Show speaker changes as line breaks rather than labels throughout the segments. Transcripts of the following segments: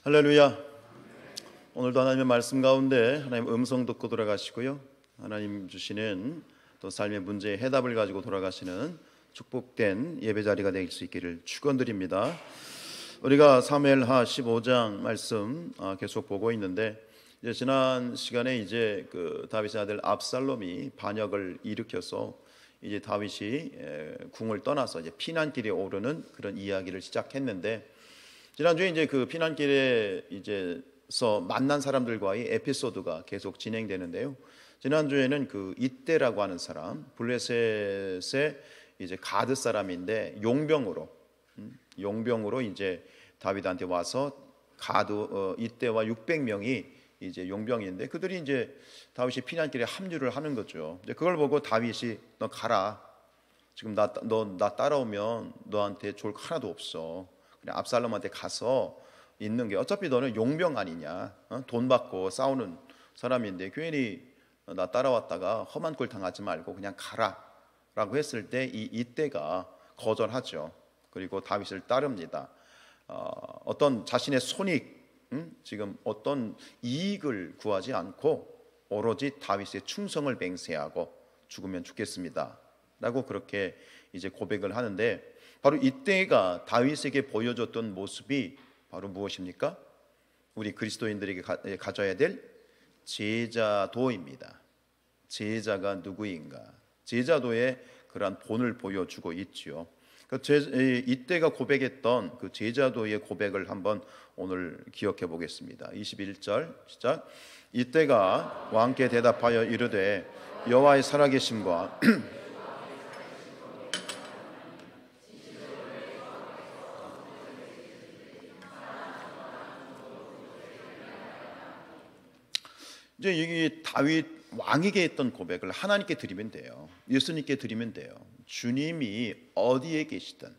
할렐루야. 오늘도 하나님의 말씀 가운데 하나님 음성 듣고 돌아가시고요, 하나님 주시는 또 삶의 문제의 해답을 가지고 돌아가시는 축복된 예배 자리가 될 수 있기를 축원드립니다. 우리가 사무엘하 15장 말씀 계속 보고 있는데, 이제 지난 시간에 이제 그 다윗의 아들 압살롬이 반역을 일으켜서 이제 다윗이 궁을 떠나서 이제 피난길에 오르는 그런 이야기를 시작했는데, 지난주에 이제 그 피난길에 이제서 만난 사람들과의 에피소드가 계속 진행되는데요. 지난주에는 그 이때라고 하는 사람, 블레셋의 이제 가드 사람인데 용병으로 이제 다윗한테 와서 이때와 600명이 이제 용병인데, 그들이 이제 다윗이 피난길에 합류를 하는 거죠. 그걸 보고 다윗이 너 가라. 지금 나 따라오면 너한테 좋을 거 하나도 없어. 그냥 압살롬한테 가서 있는 게, 어차피 너는 용병 아니냐, 돈 받고 싸우는 사람인데 괜히 나 따라왔다가 험한 꼴 당하지 말고 그냥 가라 라고 했을 때 이때가 거절하죠. 그리고 다윗을 따릅니다. 어떤 자신의 손익, 지금 어떤 이익을 구하지 않고 오로지 다윗의 충성을 맹세하고 죽으면 죽겠습니다 라고 그렇게 이제 고백을 하는데, 바로 이때가 다윗에게 보여줬던 모습이 바로 무엇입니까? 우리 그리스도인들에게 가져야 될 제자도입니다. 제자가 누구인가? 제자도의 그러한 본을 보여주고 있지요. 이때가 고백했던 그 제자도의 고백을 한번 오늘 기억해 보겠습니다. 21절 시작. 이때가 왕께 대답하여 이르되 여호와의 살아계심과 이제 이 다윗 왕에게 했던 고백을 하나님께 드리면 돼요. 예수님께 드리면 돼요. 주님이 어디에 계시든,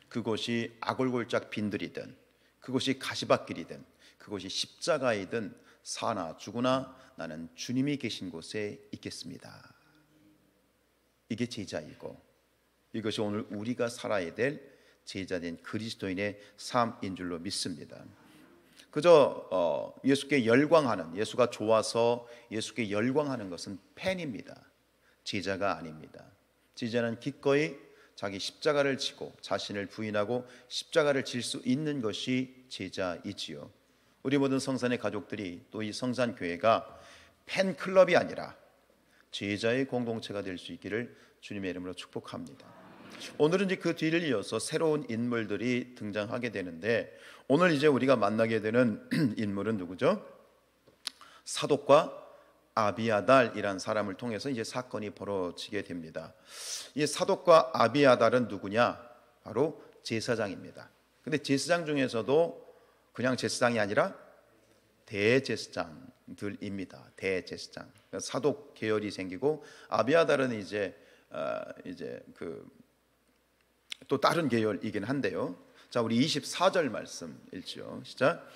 그곳이 아골골짝 빈들이든, 그곳이 가시밭길이든, 그곳이 십자가이든, 사나 죽으나 나는 주님이 계신 곳에 있겠습니다. 이게 제자이고, 이것이 오늘 우리가 살아야 될 제자된 그리스도인의 삶인 줄로 믿습니다. 그저 예수께 열광하는, 예수가 좋아서 예수께 열광하는 것은 팬입니다. 제자가 아닙니다. 제자는 기꺼이 자기 십자가를 지고 자신을 부인하고 십자가를 질 수 있는 것이 제자이지요. 우리 모든 성산의 가족들이, 또 이 성산교회가 팬클럽이 아니라 제자의 공동체가 될 수 있기를 주님의 이름으로 축복합니다. 오늘은 이제 그 뒤를 이어서 새로운 인물들이 등장하게 되는데, 오늘 이제 우리가 만나게 되는 인물은 누구죠? 사독과 아비아달이란 사람을 통해서 이제 사건이 벌어지게 됩니다. 이 사독과 아비아달은 누구냐? 바로 제사장입니다. 근데 제사장 중에서도 그냥 제사장이 아니라 대제사장들입니다. 대제사장. 사독 계열이 생기고, 아비아달은 이제 또 다른 계열이긴 한데요. 자, 우리 24절 말씀 읽죠. 시작.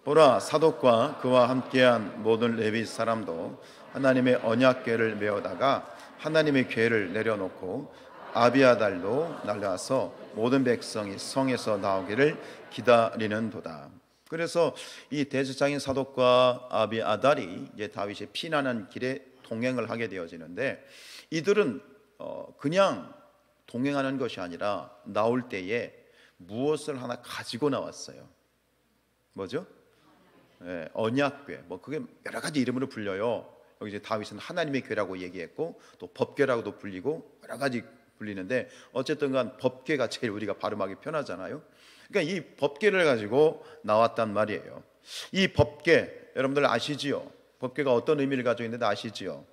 보라, 사독과 그와 함께한 모든 레위 사람도 하나님의 언약궤를 메어다가 하나님의 궤를 내려놓고 아비아달도 날라와서 모든 백성이 성에서 나오기를 기다리는도다. 그래서 이 대제사장인 사독과 아비아달이 이제 다윗이 피난하는 길에 동행을 하게 되어지는데, 이들은 그냥 동행하는 것이 아니라 나올 때에 무엇을 하나 가지고 나왔어요. 뭐죠? 언약궤. 그게 여러 가지 이름으로 불려요. 여기 이제 다윗은 하나님의 궤라고 얘기했고, 또 법궤라고도 불리고 여러 가지 불리는데, 어쨌든간 법궤가 제일 우리가 발음하기 편하잖아요. 그러니까 이 법궤를 가지고 나왔단 말이에요. 이 법궤 여러분들 아시지요? 법궤가 어떤 의미를 가지고 있는지 아시지요?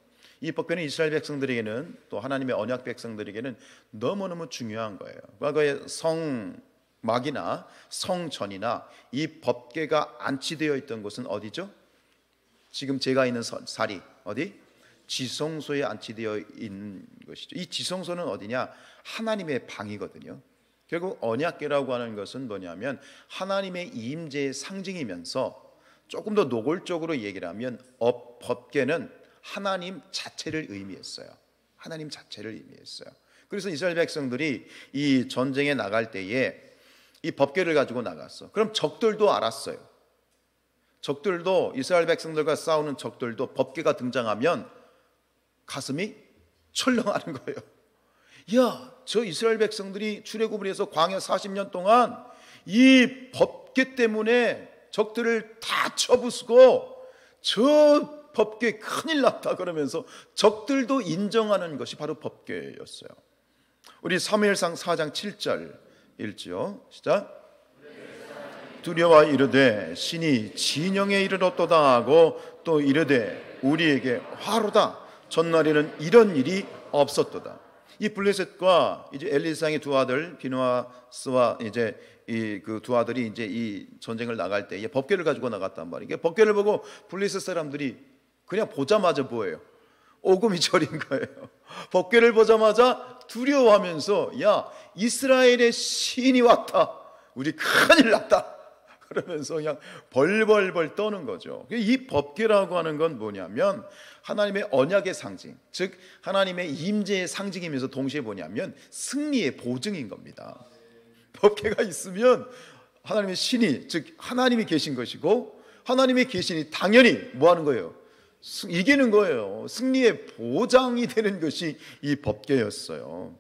이 법궤는 이스라엘 백성들에게는, 또 하나님의 언약 백성들에게는 너무너무 중요한 거예요. 과거에 성막이나 성전이나 이 법궤가 안치되어 있던 곳은 어디죠? 지금 제가 있는 사리, 어디? 지성소에 안치되어 있는 것이죠. 이 지성소는 어디냐? 하나님의 방이거든요. 결국 언약궤라고 하는 것은 뭐냐면 하나님의 임재의 상징이면서, 조금 더 노골적으로 얘기를 하면 법궤는 하나님 자체를 의미했어요. 하나님 자체를 의미했어요. 그래서 이스라엘 백성들이 이 전쟁에 나갈 때에 이 법궤를 가지고 나갔어. 그럼 적들도 알았어요. 적들도, 이스라엘 백성들과 싸우는 적들도 법궤가 등장하면 가슴이 철렁하는 거예요. 야, 저 이스라엘 백성들이 출애굽을 해서 광야 40년 동안 이 법궤 때문에 적들을 다 쳐부수고 저 법궤 큰일 났다 그러면서 적들도 인정하는 것이 바로 법궤였어요. 우리 사무엘상 4장 7절 읽지요. 시작. 두려워 이르되 신이 진영에 이르렀도다 하고 또 이르되 우리에게 화로다. 전날에는 이런 일이 없었도다. 이 블레셋과 이제 엘리사의 두 아들 비누아스와 이제 이 그 두 아들이 이제 이 전쟁을 나갈 때 법궤를 가지고 나갔단 말이에요. 법궤를 보고 블레셋 사람들이 그냥 보자마자 뭐예요? 오금이 저린 거예요. 법궤를 보자마자 두려워하면서 야, 이스라엘의 신이 왔다. 우리 큰일 났다. 그러면서 그냥 벌벌벌 떠는 거죠. 이 법궤라고 하는 건 뭐냐면 하나님의 언약의 상징, 즉 하나님의 임재의 상징이면서 동시에 뭐냐면 승리의 보증인 겁니다. 법궤가 있으면 하나님의 신이, 즉 하나님이 계신 것이고 하나님의 계신이 당연히 뭐 하는 거예요? 이기는 거예요. 승리의 보장이 되는 것이 이 법궤였어요.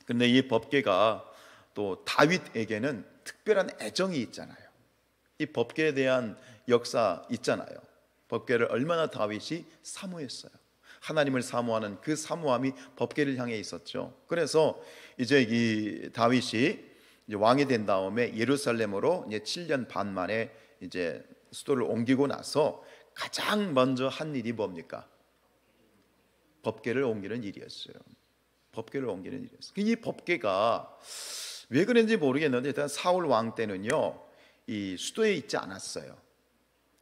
그런데 이 법궤가 또 다윗에게는 특별한 애정이 있잖아요. 이 법궤에 대한 역사 있잖아요. 법궤를 얼마나 다윗이 사모했어요. 하나님을 사모하는 그 사모함이 법궤를 향해 있었죠. 그래서 이제 이 다윗이 이제 왕이 된 다음에 예루살렘으로 이제 7년 반 만에 이제 수도를 옮기고 나서 가장 먼저 한 일이 뭡니까? 법궤를 옮기는 일이었어요. 법궤를 옮기는 일이었어요. 이 법궤가 왜 그런지 모르겠는데 일단 사울 왕 때는요, 이 수도에 있지 않았어요.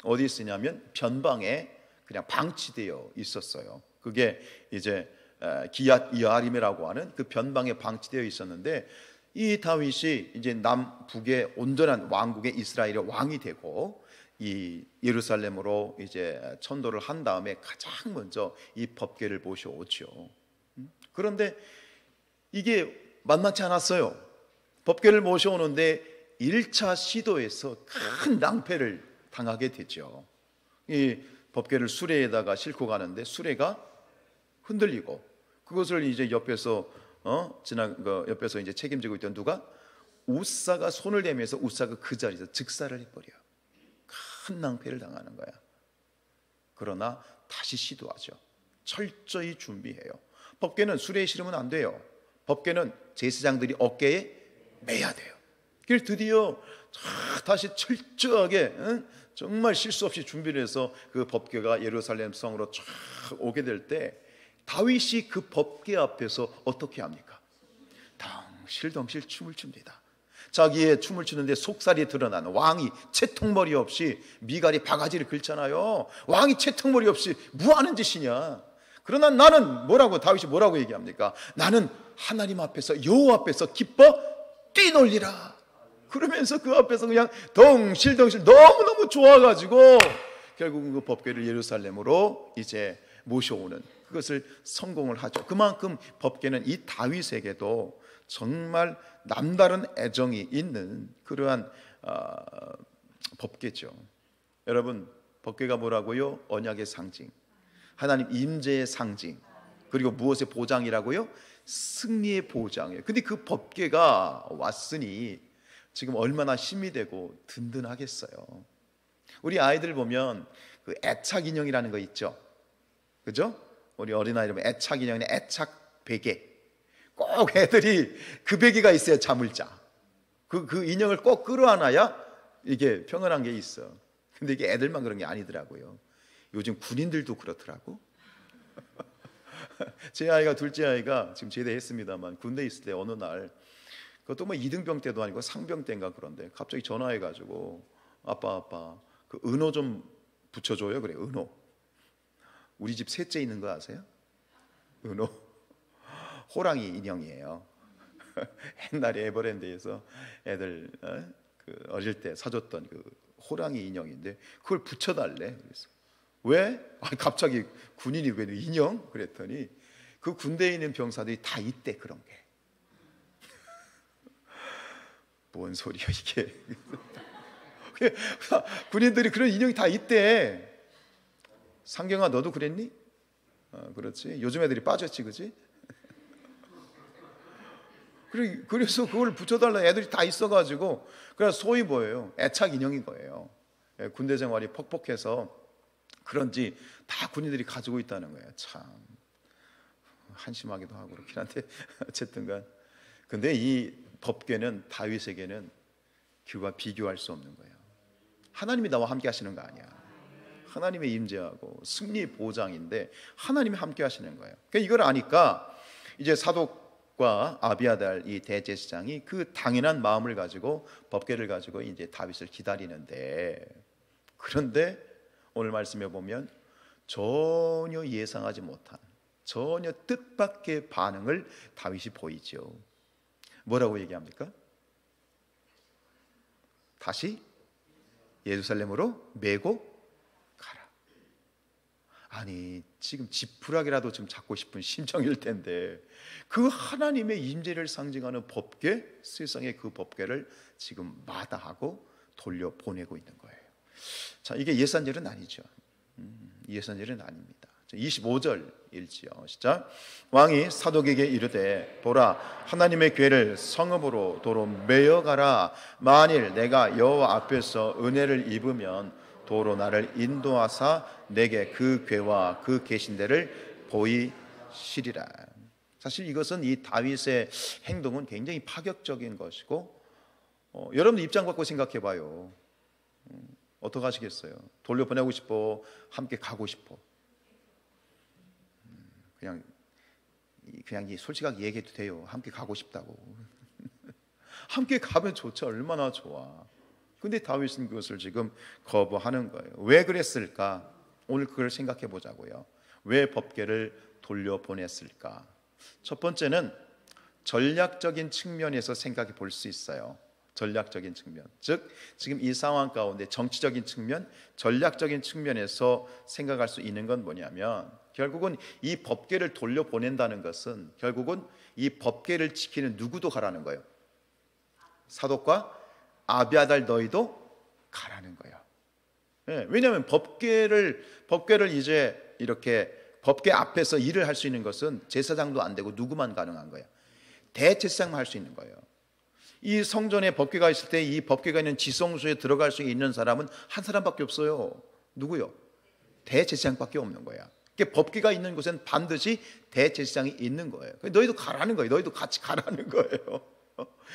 어디 있으냐면 변방에 그냥 방치되어 있었어요. 그게 이제 기얏 여아림이라고 하는 그 변방에 방치되어 있었는데 이 다윗이 이제 남북의 온전한 왕국의 이스라엘의 왕이 되고 이 예루살렘으로 이제 천도를 한 다음에 가장 먼저 이 법궤를 모셔오죠. 그런데 이게 만만치 않았어요. 법궤를 모셔오는데 1차 시도에서 큰 낭패를 당하게 되죠. 이 법궤를 수레에다가 싣고 가는데 수레가 흔들리고 그것을 이제 옆에서 옆에서 이제 책임지고 있던 누가 웃사가 손을 대면서 웃사가 그 자리에서 즉사를 해버려요. 큰 낭패를 당하는 거야. 그러나 다시 시도하죠. 철저히 준비해요. 법궤는 수레에 실으면 안 돼요. 법궤는 제사장들이 어깨에 매야 돼요. 그래서 드디어 다시 철저하게 정말 실수 없이 준비를 해서 그 법궤가 예루살렘 성으로 쫙 오게 될 때 다윗이 그 법궤 앞에서 어떻게 합니까? 덩실덩실 춤을 춥니다. 자기의 춤을 추는데 속살이 드러난 왕이 채통머리 없이 미갈이 바가지를 긁잖아요. 왕이 채통머리 없이 뭐 하는 짓이냐. 그러나 나는 다윗이 뭐라고 얘기합니까? 나는 하나님 앞에서 여호와 앞에서 기뻐 뛰놀리라. 그러면서 그 앞에서 그냥 덩실덩실 너무너무 좋아가지고 결국은 그 법궤를 예루살렘으로 이제 모셔오는 그것을 성공을 하죠. 그만큼 법궤는 이 다윗에게도 정말 남다른 애정이 있는 그러한 법궤죠. 여러분, 법궤가 뭐라고요? 언약의 상징, 하나님 임재의 상징, 그리고 무엇의 보장이라고요? 승리의 보장이에요. 근데 그 법궤가 왔으니 지금 얼마나 힘이 되고 든든하겠어요. 우리 아이들 보면 그 애착 인형이라는 거 있죠. 그죠? 우리 어린아이들 보면 애착 인형이나 애착 베개. 꼭 애들이 그 베개가 있어야 잠을 자. 그 인형을 꼭 끌어안아야 이게 평온한 게 있어. 근데 이게 애들만 그런 게 아니더라고요. 요즘 군인들도 그렇더라고. 제 아이가, 둘째 아이가 지금 제대했습니다만 군대에 있을 때 어느 날, 그것도 뭐 이등병 때도 아니고 상병 때인가 그런데 갑자기 전화해가지고 아빠 그 은호 좀 붙여줘요. 그래, 은호. 우리 집 셋째 있는 거 아세요? 은호. 호랑이 인형이에요. 옛날에 에버랜드에서 애들 그 어릴 때 사줬던 그 호랑이 인형인데 그걸 붙여달래. 그래서 왜? 갑자기 군인이 왜 인형? 그랬더니 그 군대에 있는 병사들이 다 있대 그런 게. 뭔 소리야 이게? 군인들이 그런 인형이 다 있대. 상경아, 너도 그랬니? 그렇지. 요즘 애들이 빠졌지, 그지? 그래서 그걸 붙여달라 애들이 다 있어가지고, 그래서 소위 뭐예요? 애착 인형인 거예요. 군대 생활이 퍽퍽해서 그런지 다 군인들이 가지고 있다는 거예요. 참 한심하기도 하고 그렇긴 한데 어쨌든간, 근데 이 법궤는 다윗에게는 그와 비교할 수 없는 거예요. 하나님이 나와 함께 하시는 거 아니야. 하나님의 임재하고 승리 보장인데 하나님이 함께 하시는 거예요. 그러니까 이걸 아니까 이제 사독과 아비아달 이 대제사장이 그 당연한 마음을 가지고 법궤를 가지고 이제 다윗을 기다리는데, 그런데 오늘 말씀에 보면 전혀 예상하지 못한, 전혀 뜻밖의 반응을 다윗이 보이죠. 뭐라고 얘기합니까? 다시 예루살렘으로 메고 가라. 아니, 지금 지푸라기라도 좀 잡고 싶은 심정일 텐데 그 하나님의 임재를 상징하는 법궤, 세상의 그 법궤를 지금 마다하고 돌려보내고 있는 거예요. 자, 이게 예산절은 아니죠. 예산절은 아닙니다. 25절 일지요. 시작. 왕이 사독에게 이르되 보라, 하나님의 궤를 성읍으로 도로 메어가라. 만일 내가 여호와 앞에서 은혜를 입으면 도로 나를 인도하사 내게 그 궤와 그 계신대를 보이시리라. 사실 이것은 이 다윗의 행동은 굉장히 파격적인 것이고, 여러분 입장 바꿔 생각해 봐요. 어떻게 하시겠어요? 돌려보내고 싶어? 함께 가고 싶어? 그냥 솔직하게 얘기해도 돼요. 함께 가고 싶다고. 함께 가면 좋죠. 얼마나 좋아. 근데 다윗은 그것을 지금 거부하는 거예요. 왜 그랬을까? 오늘 그걸 생각해 보자고요. 왜 법궤를 돌려보냈을까? 첫 번째는 전략적인 측면에서 생각해 볼 수 있어요. 전략적인 측면, 즉 지금 이 상황 가운데 정치적인 측면, 전략적인 측면에서 생각할 수 있는 건 뭐냐면, 결국은 이 법궤를 돌려보낸다는 것은 결국은 이 법궤를 지키는 누구도 가라는 거예요. 사독과 아비아달 너희도 가라는 거예요. 네, 왜냐하면 법궤를 이제 이렇게 법궤 앞에서 일을 할 수 있는 것은 제사장도 안 되고 누구만 가능한 거예요. 대제사장만 할 수 있는 거예요. 이 성전에 법궤가 있을 때 이 법궤가 있는 지성소에 들어갈 수 있는 사람은 한 사람밖에 없어요. 누구요? 대제사장밖에 없는 거야. 그러니까 법궤가 있는 곳엔 반드시 대제사장이 있는 거예요. 너희도 가라는 거예요. 너희도 같이 가라는 거예요.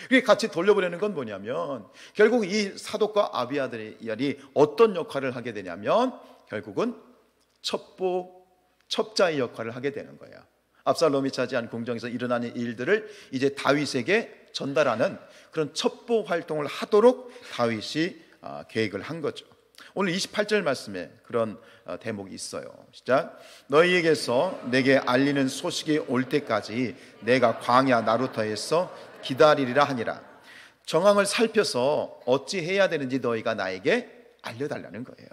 그게 같이 돌려보내는 건 뭐냐면, 결국 이 사독과 아비아달이 어떤 역할을 하게 되냐면 결국은 첩자의 역할을 하게 되는 거예요. 압살롬이 차지한 궁정에서 일어나는 일들을 이제 다윗에게 전달하는 그런 첩보 활동을 하도록 다윗이 계획을 한 거죠. 오늘 28절 말씀에 그런 대목이 있어요. 시작. 너희에게서 내게 알리는 소식이 올 때까지 내가 광야 나루터에서 기다리리라 하니라. 정황을 살펴서 어찌 해야 되는지 너희가 나에게 알려달라는 거예요.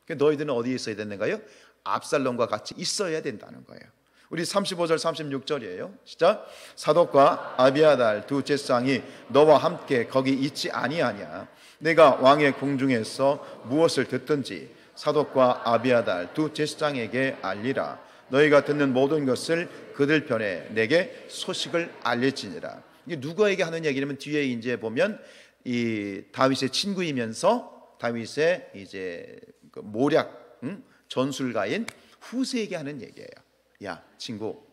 너희들은 어디에 있어야 되는가요? 압살롬과 같이 있어야 된다는 거예요. 우리 35절 36절이에요. 시작. 사독과 아비아달 두 제사장이 너와 함께 거기 있지 아니하냐. 내가 왕의 궁중에서 무엇을 듣든지 사독과 아비아달 두 제사장에게 알리라. 너희가 듣는 모든 것을 그들 편에 내게 소식을 알릴지니라. 이게 누구에게 하는 얘기냐면, 뒤에 이제 보면 이 다윗의 친구이면서 다윗의 이제 그 모략 전술가인 후세에게 하는 얘기예요. 야 친구,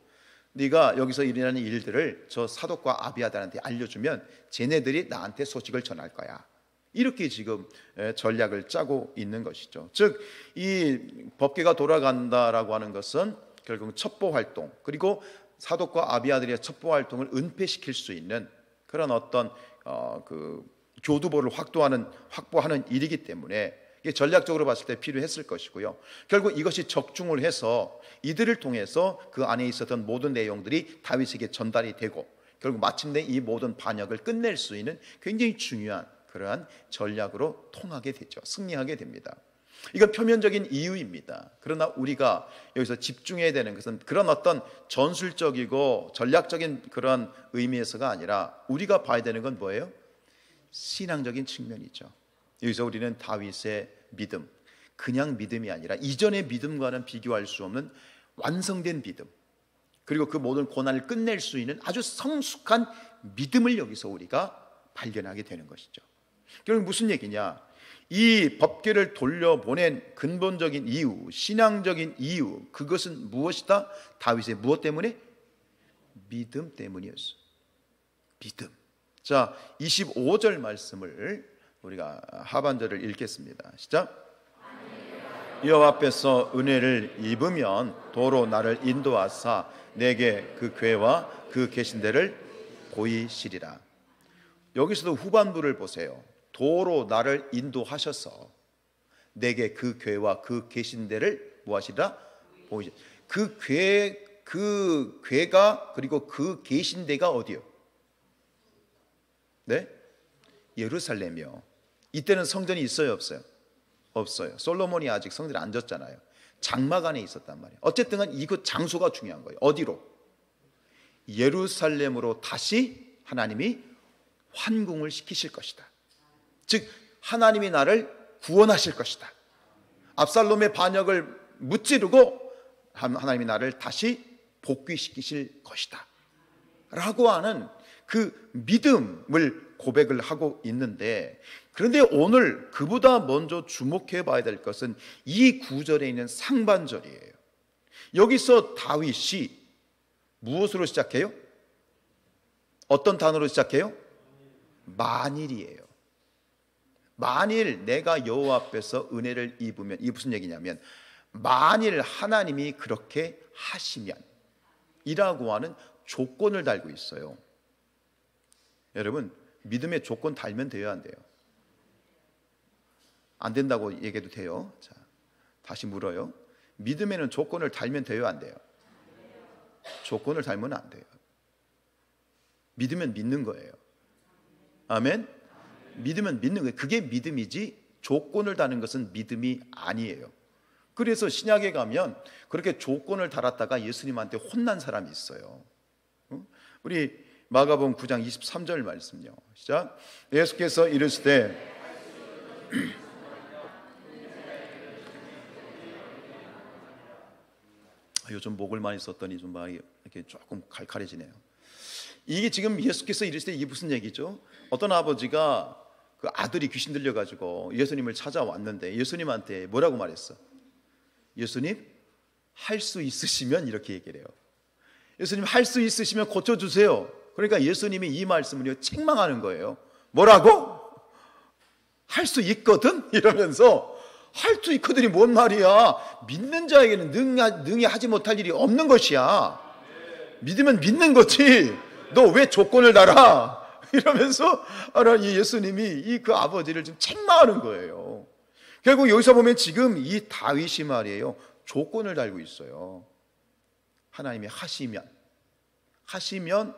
네가 여기서 일어나는 일들을 저 사독과 아비아달한테 알려주면 쟤네들이 나한테 소식을 전할 거야. 이렇게 지금 전략을 짜고 있는 것이죠. 즉 이 법궤가 돌아간다라고 하는 것은 결국 첩보 활동, 그리고 사독과 아비아들의 첩보 활동을 은폐시킬 수 있는 그런 어떤 그 교두보를 확보하는 일이기 때문에 이게 전략적으로 봤을 때 필요했을 것이고요. 결국 이것이 적중을 해서 이들을 통해서 그 안에 있었던 모든 내용들이 다윗에게 전달이 되고 결국 마침내 이 모든 반역을 끝낼 수 있는 굉장히 중요한 그러한 전략으로 통하게 되죠. 승리하게 됩니다. 이건 표면적인 이유입니다. 그러나 우리가 여기서 집중해야 되는 것은 그런 어떤 전술적이고 전략적인 그런 의미에서가 아니라 우리가 봐야 되는 건 뭐예요? 신앙적인 측면이죠. 여기서 우리는 다윗의 믿음, 그냥 믿음이 아니라 이전의 믿음과는 비교할 수 없는 완성된 믿음, 그리고 그 모든 고난을 끝낼 수 있는 아주 성숙한 믿음을 여기서 우리가 발견하게 되는 것이죠. 결국 무슨 얘기냐? 이 법궤를 돌려보낸 근본적인 이유, 신앙적인 이유, 그것은 무엇이다? 다윗의 무엇 때문에? 믿음 때문이었어. 믿음. 자, 25절 말씀을 우리가 하반절을 읽겠습니다. 시작. 여호와 앞에서 은혜를 입으면 도로 나를 인도하사 내게 그 궤와 그 계신 데를 보이시리라. 여기서도 후반부를 보세요. 도로 나를 인도하셔서 내게 그 궤와 그 계신 데를 무엇이라 보이시. 그 궤가 그리고 그 계신 데가 어디요? 네? 예루살렘이요. 이때는 성전이 있어요, 없어요? 없어요. 솔로몬이 아직 성전에 안 졌잖아요. 장막 안에 있었단 말이에요. 어쨌든 이곳 장소가 중요한 거예요. 어디로? 예루살렘으로 다시 하나님이 환궁을 시키실 것이다. 즉 하나님이 나를 구원하실 것이다. 압살롬의 반역을 무찌르고 하나님이 나를 다시 복귀시키실 것이다 라고 하는 그 믿음을 고백을 하고 있는데, 그런데 오늘 그보다 먼저 주목해 봐야 될 것은 이 구절에 있는 상반절이에요. 여기서 다윗이 무엇으로 시작해요? 어떤 단어로 시작해요? 만일이에요. 만일 내가 여호와 앞에서 은혜를 입으면, 이게 무슨 얘기냐면 만일 하나님이 그렇게 하시면 이라고 하는 조건을 달고 있어요. 여러분, 믿음의 조건 달면 돼요, 안 돼요? 안 된다고 얘기해도 돼요. 자, 다시 물어요. 믿음에는 조건을 달면 돼요, 안 돼요? 조건을 달면 안 돼요. 믿으면 믿는 거예요. 아멘? 믿으면 믿는 거예요. 그게 믿음이지 조건을 다는 것은 믿음이 아니에요. 그래서 신약에 가면 그렇게 조건을 달았다가 예수님한테 혼난 사람이 있어요. 우리 마가복음 9장 23절 말씀요. 시작. 예수께서 이르시되 요즘 목을 많이 썼더니 좀 말이 이렇게 조금 칼칼해지네요. 이게 지금 예수께서 이르시되 이게 무슨 얘기죠? 어떤 아버지가 그 아들이 귀신 들려가지고 예수님을 찾아왔는데 예수님한테 뭐라고 말했어? 예수님, 할 수 있으시면, 이렇게 얘기를 해요. 예수님, 할 수 있으시면 고쳐주세요. 그러니까 예수님이 이 말씀을요 책망하는 거예요. 뭐라고? 할 수 있거든? 이러면서 할 수 있거든이 뭔 말이야? 믿는 자에게는 능히 하지 못할 일이 없는 것이야. 믿으면 믿는 거지. 너 왜 조건을 달아? 이러면서 이 예수님이 그 아버지를 좀 책망하는 거예요. 결국 여기서 보면 지금 이 다윗이 말이에요, 조건을 달고 있어요. 하나님이 하시면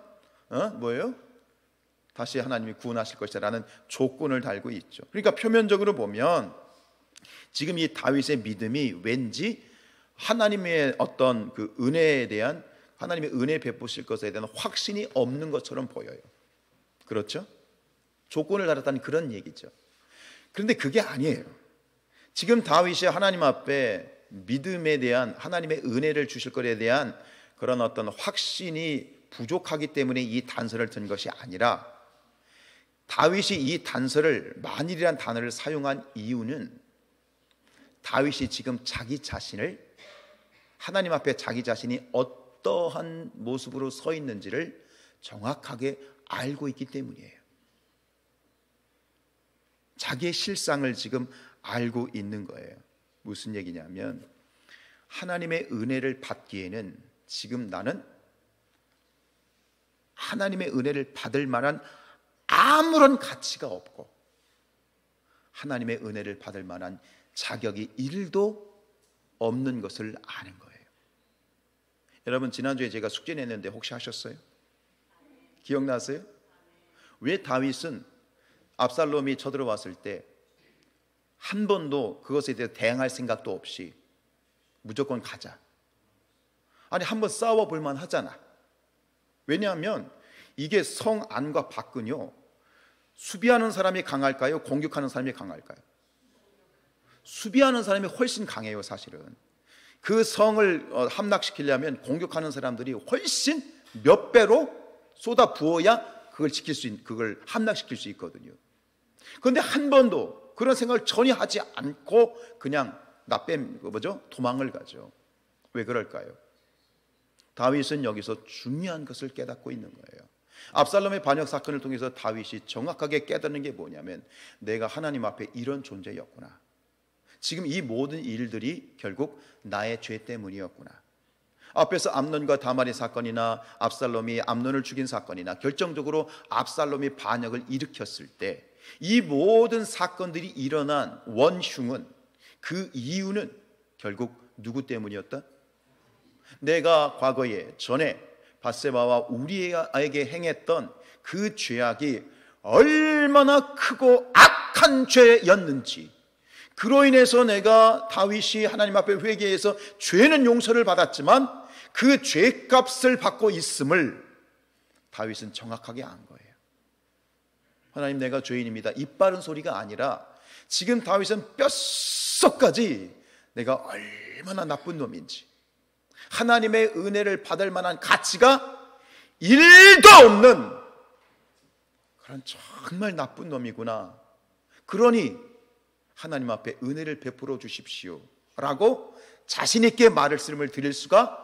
뭐예요? 다시 하나님이 구원하실 것이라는 조건을 달고 있죠. 그러니까 표면적으로 보면 지금 이 다윗의 믿음이 왠지 하나님의 어떤 그 은혜에 대한, 하나님의 은혜 베푸실 것에 대한 확신이 없는 것처럼 보여요. 그렇죠? 조건을 달았다는 그런 얘기죠. 그런데 그게 아니에요. 지금 다윗이 하나님 앞에 믿음에 대한, 하나님의 은혜를 주실 것에 대한 그런 어떤 확신이 부족하기 때문에 이 단서를 든 것이 아니라, 다윗이 이 단서를, 만일이란 단어를 사용한 이유는 다윗이 지금 자기 자신을, 하나님 앞에 자기 자신이 어떠한 모습으로 서 있는지를 정확하게 알고 있기 때문이에요. 자기의 실상을 지금 알고 있는 거예요. 무슨 얘기냐면 하나님의 은혜를 받기에는 지금 나는 하나님의 은혜를 받을 만한 아무런 가치가 없고 하나님의 은혜를 받을 만한 자격이 1도 없는 것을 아는 거예요. 여러분, 지난주에 제가 숙제 냈는데 혹시 하셨어요? 기억나세요? 왜 다윗은 압살롬이 쳐들어왔을 때 한 번도 그것에 대해 대항할 생각도 없이 무조건 가자, 아니 한번 싸워볼 만하잖아. 왜냐하면 이게 성 안과 밖은요 수비하는 사람이 강할까요? 공격하는 사람이 강할까요? 수비하는 사람이 훨씬 강해요. 사실은 그 성을 함락시키려면 공격하는 사람들이 훨씬 몇 배로 쏟아 부어야 그걸 함락시킬 수 있거든요. 그런데 한 번도 그런 생각을 전혀 하지 않고 그냥 도망을 가죠. 왜 그럴까요? 다윗은 여기서 중요한 것을 깨닫고 있는 거예요. 압살롬의 반역 사건을 통해서 다윗이 정확하게 깨닫는 게 뭐냐면, 내가 하나님 앞에 이런 존재였구나. 지금 이 모든 일들이 결국 나의 죄 때문이었구나. 앞에서 암논과 다말의 사건이나 압살롬이 암논을 죽인 사건이나 결정적으로 압살롬이 반역을 일으켰을 때 이 모든 사건들이 일어난 원흉은, 그 이유는 결국 누구 때문이었다? 내가 과거에 전에 밧세바와 우리에게 행했던 그 죄악이 얼마나 크고 악한 죄였는지, 그로 인해서 내가 다윗이 하나님 앞에 회개해서 죄는 용서를 받았지만 그 죄값을 받고 있음을 다윗은 정확하게 안 거예요. 하나님, 내가 죄인입니다. 입 바른 소리가 아니라 지금 다윗은 뼛속까지 내가 얼마나 나쁜 놈인지, 하나님의 은혜를 받을 만한 가치가 1도 없는 그런 정말 나쁜 놈이구나. 그러니 하나님 앞에 은혜를 베풀어 주십시오 라고 자신 있게 말씀을 드릴 수가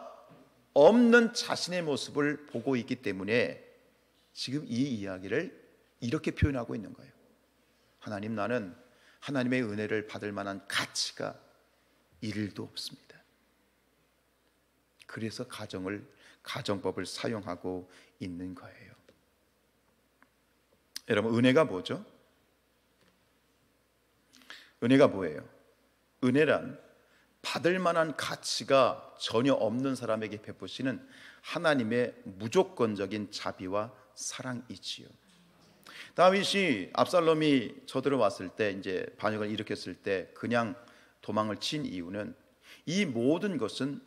없는 자신의 모습을 보고 있기 때문에 지금 이 이야기를 이렇게 표현하고 있는 거예요. 하나님, 나는 하나님의 은혜를 받을 만한 가치가 1도 없습니다. 그래서 가정법을 사용하고 있는 거예요. 여러분, 은혜가 뭐죠? 은혜가 뭐예요? 은혜란 받을 만한 가치가 전혀 없는 사람에게 베푸시는 하나님의 무조건적인 자비와 사랑이지요. 다윗이 압살롬이 쳐들어왔을 때, 이제 반역을 일으켰을 때 그냥 도망을 친 이유는, 이 모든 것은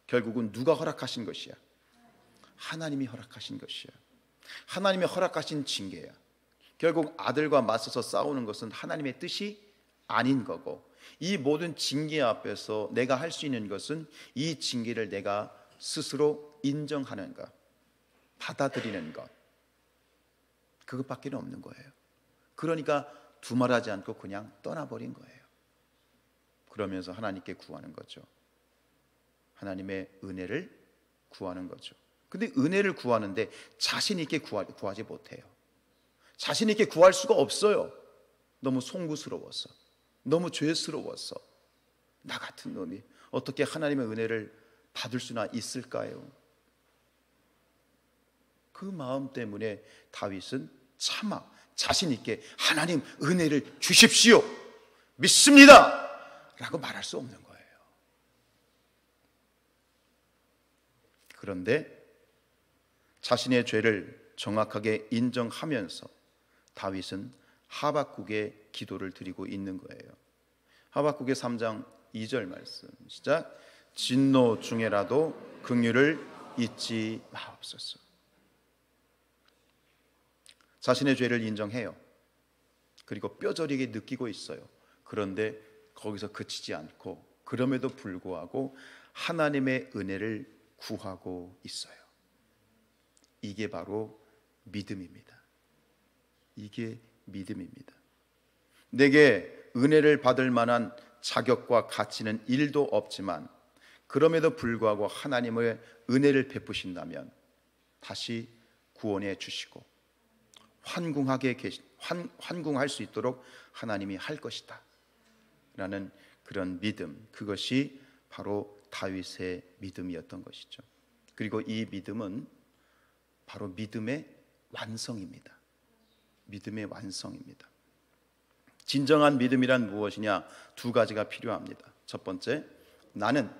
결국은 누가 허락하신 것이야? 하나님이 허락하신 것이야. 하나님이 허락하신 징계야. 결국 아들과 맞서서 싸우는 것은 하나님의 뜻이 아닌 거고, 이 모든 징계 앞에서 내가 할 수 있는 것은 이 징계를 내가 스스로 인정하는 것, 받아들이는 것, 그것밖에 없는 거예요. 그러니까 두말하지 않고 그냥 떠나버린 거예요. 그러면서 하나님께 구하는 거죠. 하나님의 은혜를 구하는 거죠. 근데 은혜를 구하는데 자신 있게 구하지 못해요. 자신 있게 구할 수가 없어요. 너무 송구스러워서, 너무 죄스러워서. 나 같은 놈이 어떻게 하나님의 은혜를 받을 수나 있을까요? 그 마음 때문에 다윗은 차마 자신 있게 하나님 은혜를 주십시오, 믿습니다 라고 말할 수 없는 거예요. 그런데 자신의 죄를 정확하게 인정하면서 다윗은 하박국의 기도를 드리고 있는 거예요. 하박국의 3장 2절 말씀 시작. 진노 중에라도 긍휼을 잊지 마옵소서. 자신의 죄를 인정해요. 그리고 뼈저리게 느끼고 있어요. 그런데 거기서 그치지 않고 그럼에도 불구하고 하나님의 은혜를 구하고 있어요. 이게 바로 믿음입니다. 이게 믿음입니다. 내게 은혜를 받을 만한 자격과 가치는 1도 없지만 그럼에도 불구하고 하나님의 은혜를 베푸신다면 다시 구원해 주시고 환궁할 수 있도록 하나님이 할 것이다 라는 그런 믿음, 그것이 바로 다윗의 믿음이었던 것이죠. 그리고 이 믿음은 바로 믿음의 완성입니다. 믿음의 완성입니다. 진정한 믿음이란 무엇이냐? 두 가지가 필요합니다. 첫 번째, 나는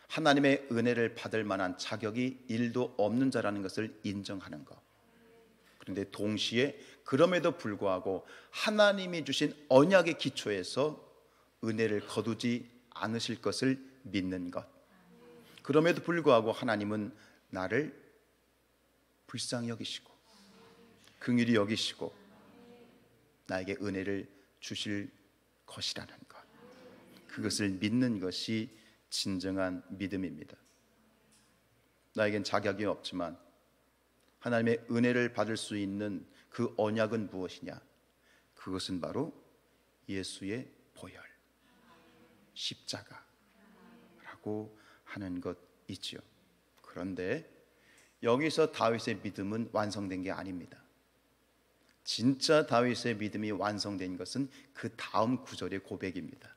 하나님의 은혜를 받을 만한 자격이 1도 없는 자라는 것을 인정하는 것. 그런데 동시에 그럼에도 불구하고 하나님이 주신 언약의 기초에서 은혜를 거두지 않으실 것을 믿는 것. 그럼에도 불구하고 하나님은 나를 불쌍히 여기시고 긍휼히 여기시고 나에게 은혜를 주실 것이라는 것, 그것을 믿는 것이 진정한 믿음입니다. 나에겐 자격이 없지만 하나님의 은혜를 받을 수 있는 그 언약은 무엇이냐? 그것은 바로 예수의 보혈, 십자가라고 하는 것이지요. 그런데 여기서 다윗의 믿음은 완성된 게 아닙니다. 진짜 다윗의 믿음이 완성된 것은 그 다음 구절의 고백입니다.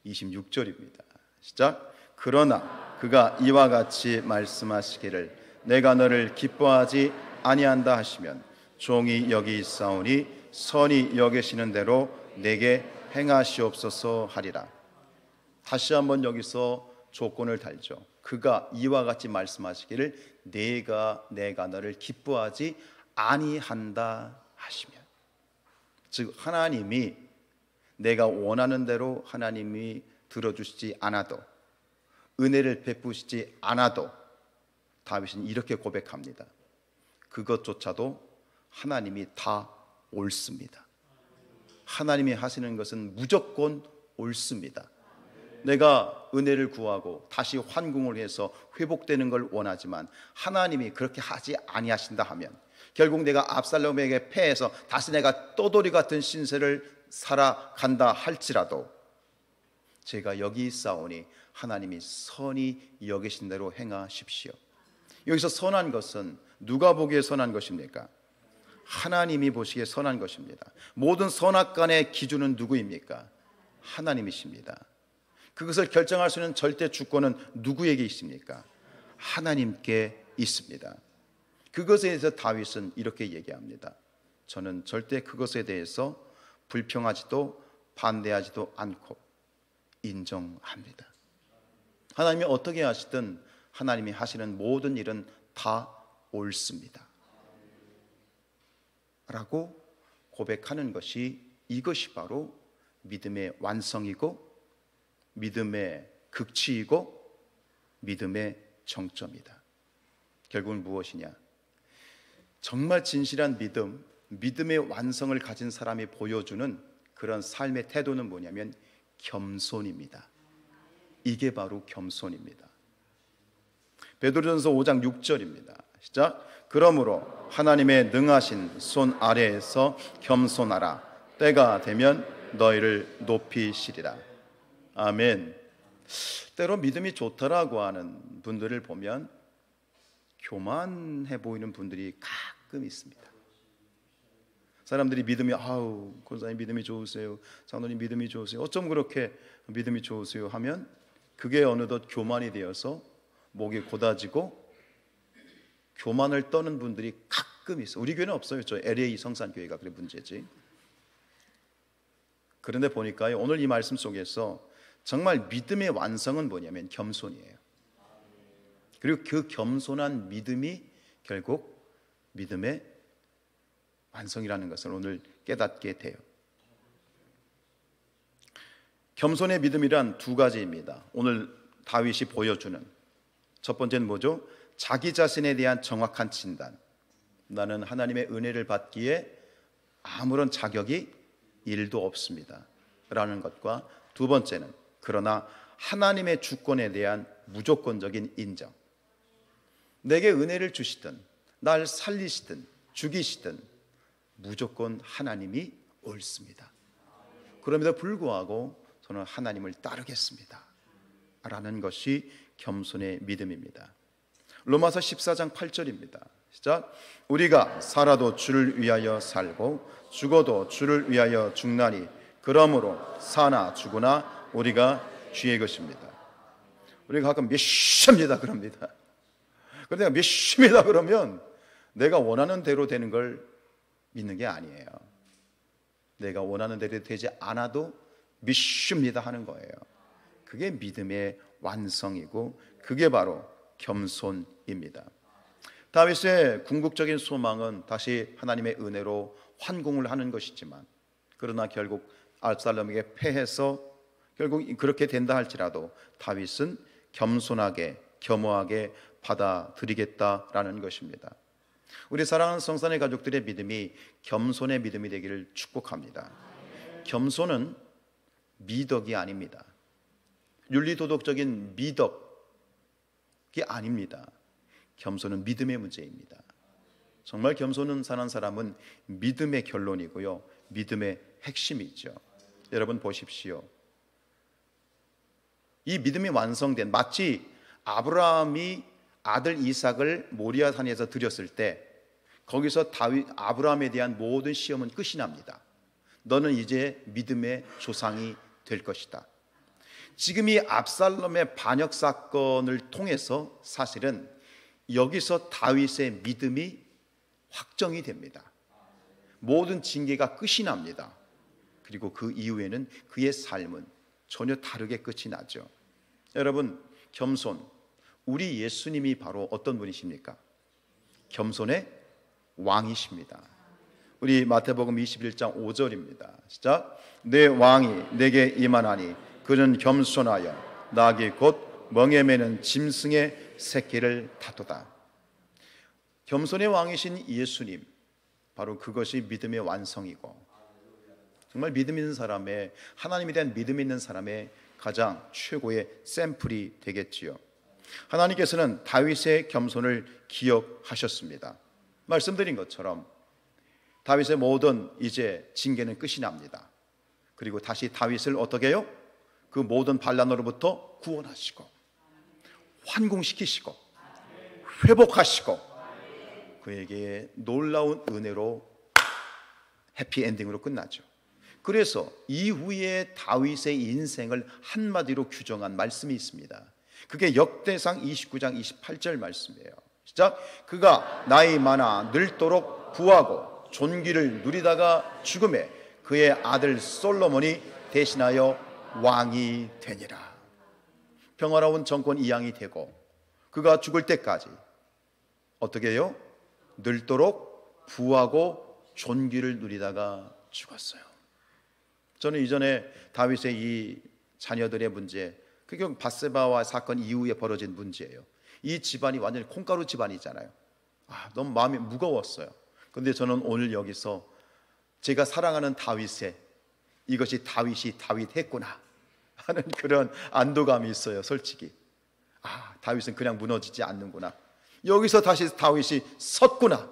26절입니다. 시작. 그러나 그가 이와 같이 말씀하시기를 내가 너를 기뻐하지 아니한다 하시면 종이 여기 있사오니 선히 여기시는 대로 내게 행하시옵소서 하리라. 다시 한번 여기서 조건을 달죠. 그가 이와 같이 말씀하시기를 내가 너를 기뻐하지 아니한다 하시면, 즉 하나님이 내가 원하는 대로 하나님이 들어주시지 않아도, 은혜를 베푸시지 않아도 다윗은 이렇게 고백합니다. 그것조차도 하나님이 다 옳습니다. 하나님이 하시는 것은 무조건 옳습니다. 내가 은혜를 구하고 다시 환궁을 해서 회복되는 걸 원하지만 하나님이 그렇게 하지 아니하신다 하면 결국 내가 압살롬에게 패해서 다시 내가 떠돌이 같은 신세를 살아간다 할지라도 제가 여기 있사오니 하나님이 선히 여기신 대로 행하십시오. 여기서 선한 것은 누가 보기에 선한 것입니까? 하나님이 보시기에 선한 것입니다. 모든 선악간의 기준은 누구입니까? 하나님이십니다. 그것을 결정할 수 있는 절대 주권은 누구에게 있습니까? 하나님께 있습니다. 그것에 대해서 다윗은 이렇게 얘기합니다. 저는 절대 그것에 대해서 불평하지도 반대하지도 않고 인정합니다. 하나님이 어떻게 하시든 하나님이 하시는 모든 일은 다 옳습니다 라고 고백하는 것이, 이것이 바로 믿음의 완성이고 믿음의 극치이고 믿음의 정점이다. 결국은 무엇이냐? 정말 진실한 믿음, 믿음의 완성을 가진 사람이 보여주는 그런 삶의 태도는 뭐냐면 겸손입니다. 이게 바로 겸손입니다. 베드로전서 5장 6절입니다. 시작. 그러므로 하나님의 능하신 손 아래에서 겸손하라. 때가 되면 너희를 높이시리라. 아멘. 때로 믿음이 좋다라고 하는 분들을 보면 교만해 보이는 분들이 가끔 있습니다. 사람들이 믿음이, 아우 권사님 믿음이 좋으세요, 장로님 믿음이 좋으세요, 어쩜 그렇게 믿음이 좋으세요 하면 그게 어느덧 교만이 되어서 목이 곧아지고 교만을 떠는 분들이 가끔 있어요. 우리 교회는 없어요. 저 LA 성산교회가 그래 문제지. 그런데 보니까요, 오늘 이 말씀 속에서 정말 믿음의 완성은 뭐냐면 겸손이에요. 그리고 그 겸손한 믿음이 결국 믿음의 완성이라는 것을 오늘 깨닫게 돼요. 겸손의 믿음이란 두 가지입니다. 오늘 다윗이 보여주는 첫 번째는 뭐죠? 자기 자신에 대한 정확한 진단. 나는 하나님의 은혜를 받기에 아무런 자격이 1도 없습니다 라는 것과, 두 번째는 그러나 하나님의 주권에 대한 무조건적인 인정. 내게 은혜를 주시든 날 살리시든 죽이시든 무조건 하나님이 옳습니다. 그럼에도 불구하고 저는 하나님을 따르겠습니다 라는 것이 겸손의 믿음입니다. 로마서 14장 8절입니다. 시작. 우리가 살아도 주를 위하여 살고 죽어도 주를 위하여 죽나니 그러므로 사나 죽으나 우리가 주의 것입니다. 우리가 가끔 몇십니다 그럽니다. 그런데 내가 몇십니다 그러면 내가 원하는 대로 되는 걸 믿는 게 아니에요. 내가 원하는 대로 되지 않아도 믿습니다 하는 거예요. 그게 믿음의 완성이고 그게 바로 겸손입니다. 다윗의 궁극적인 소망은 다시 하나님의 은혜로 환궁을 하는 것이지만, 그러나 결국 압살롬에게 패해서 결국 그렇게 된다 할지라도 다윗은 겸손하게 겸허하게 받아들이겠다라는 것입니다. 우리 사랑하는 성산의 가족들의 믿음이 겸손의 믿음이 되기를 축복합니다. 겸손은 미덕이 아닙니다. 윤리도덕적인 미덕이 아닙니다. 겸손은 믿음의 문제입니다. 정말 겸손은 사는 사람은 믿음의 결론이고요, 믿음의 핵심이죠. 여러분 보십시오. 이 믿음이 완성된, 마치 아브라함이 아들 이삭을 모리아 산에서 드렸을 때 거기서 아브라함에 대한 모든 시험은 끝이 납니다. 너는 이제 믿음의 조상이 될 것이다. 지금 이 압살롬의 반역 사건을 통해서 사실은 여기서 다윗의 믿음이 확정이 됩니다. 모든 징계가 끝이 납니다. 그리고 그 이후에는 그의 삶은 전혀 다르게 끝이 나죠. 여러분, 겸손, 우리 예수님이 바로 어떤 분이십니까? 겸손의 왕이십니다. 우리 마태복음 21장 5절입니다. 시작. 내 왕이 내게 임하나니 그는 겸손하여 낙이 곧 멍에 매는 짐승의 새끼를 다투다. 겸손의 왕이신 예수님, 바로 그것이 믿음의 완성이고, 정말 믿음 있는 사람의, 하나님에 대한 믿음 있는 사람의 가장 최고의 샘플이 되겠지요. 하나님께서는 다윗의 겸손을 기억하셨습니다. 말씀드린 것처럼 다윗의 모든 이제 징계는 끝이 납니다. 그리고 다시 다윗을 어떻게 해요? 그 모든 반란으로부터 구원하시고 환궁시키시고 회복하시고 그에게 놀라운 은혜로 해피엔딩으로 끝나죠. 그래서 이후에 다윗의 인생을 한마디로 규정한 말씀이 있습니다. 그게 역대상 29장 28절 말씀이에요. 시작. 그가 나이 많아 늙도록 부하고 존귀를 누리다가 죽음에 그의 아들 솔로몬이 대신하여 왕이 되니라. 평화로운 정권 이양이 되고 그가 죽을 때까지 어떻게 해요? 늙도록 부하고 존귀를 누리다가 죽었어요. 저는 이전에 다윗의 이 자녀들의 문제, 그게 밧세바와 사건 이후에 벌어진 문제예요. 이 집안이 완전히 콩가루 집안이잖아요. 너무 마음이 무거웠어요. 그런데 저는 오늘 여기서 제가 사랑하는 다윗의, 이것이 다윗이 다윗했구나 하는 그런 안도감이 있어요. 솔직히 다윗은 그냥 무너지지 않는구나, 여기서 다시 다윗이 섰구나.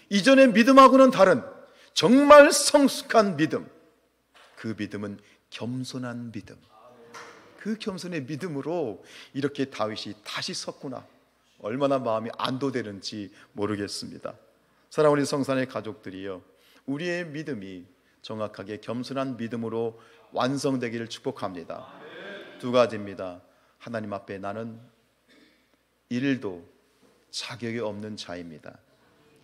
이전의 믿음하고는 다른 정말 성숙한 믿음, 그 믿음은 겸손한 믿음. 그 겸손의 믿음으로 이렇게 다윗이 다시 섰구나. 얼마나 마음이 안도되는지 모르겠습니다. 사랑하는 우리 성산의 가족들이요, 우리의 믿음이 정확하게 겸손한 믿음으로 완성되기를 축복합니다. 두 가지입니다. 하나님 앞에 나는 일도 자격이 없는 자입니다.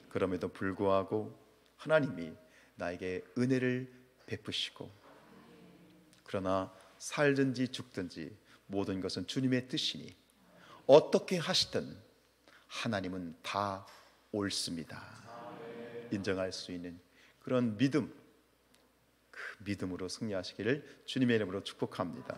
그럼에도 불구하고 하나님이 나에게 은혜를 베푸시고, 그러나 살든지 죽든지 모든 것은 주님의 뜻이니 어떻게 하시든 하나님은 다 옳습니다. 인정할 수 있는 그런 믿음, 그 믿음으로 승리하시기를 주님의 이름으로 축복합니다.